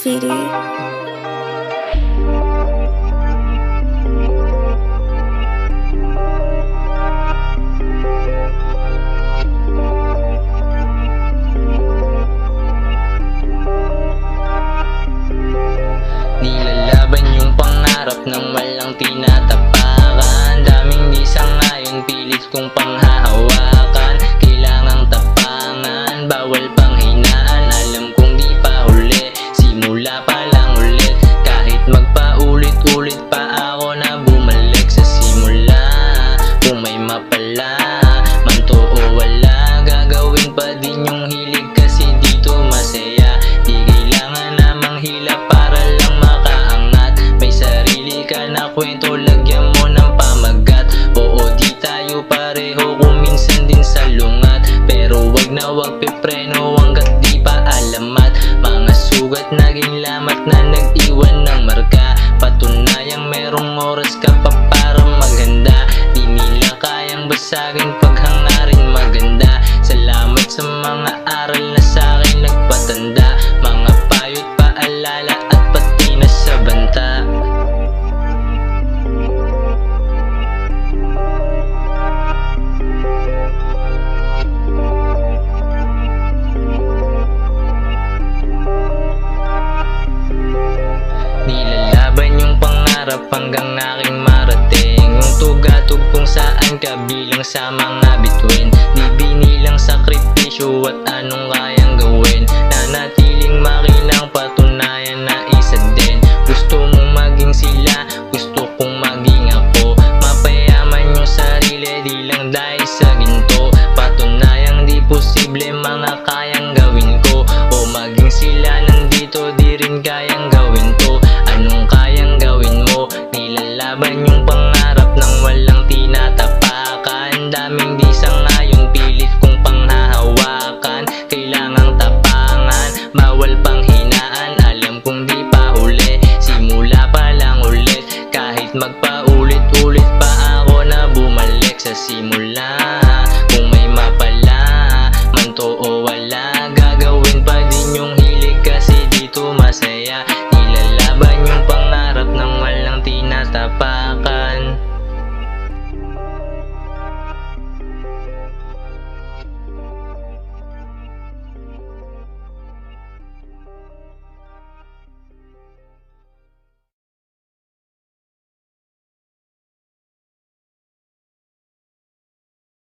Graffiti. Nilalaban yung pangarap ng walang tinatapakan. Daming di sangayon, pilit kong panghahawakan. Kailangang tapangan, bawal pang hinaan. Alam kong di pa huli, simula pa lang ulit. Kahit magpaulit-ulit pa ako na bumalik sa simula. Kung may mapala, man to o wala, gagawin pa din yung hilig kasi dito masaya. Di kailangan na manghila para lang makaangat. May sarili ka na kwento, lagyan mo ng pamagat. Oo, di tayo pareho kung minsan din salungat. Pero wag na wag pipreno hanggat di pa alamat. Mga sugat naging lamat na nag-iwan ng marka. Patunayang merong oras ka pa para maghanda. Di nila kayang basagin pag hangarin maganda. Salamat sa mga aral na sa'kin nagpatanda. Mga payo't paalala at pati na sa banta. Nilalaban yung pangarap hanggang aking marating. Yung tugatog kung saan ka bilang sa mga bituin. Di binilang sakripisyo at anong kayang gawin. Nanatiling makinang patunayan na isa din. Gusto mong maging sila, gusto kong maging ako. Mapayaman yung sarili, di lang dahil sa ginto. Patunayang di posible mga kayang gawin ko. O maging sila nandito, di rin kayang gawin to. Anong kayang gawin mo? Nilalaban yung pangarap ng walang tinatapakan. Daming di sangayon, pilit kong panghahawakan. Kailangang tapangan, bawal pang hinaan. Alam kong di pa huli, simula pa lang ulit. Kahit magpa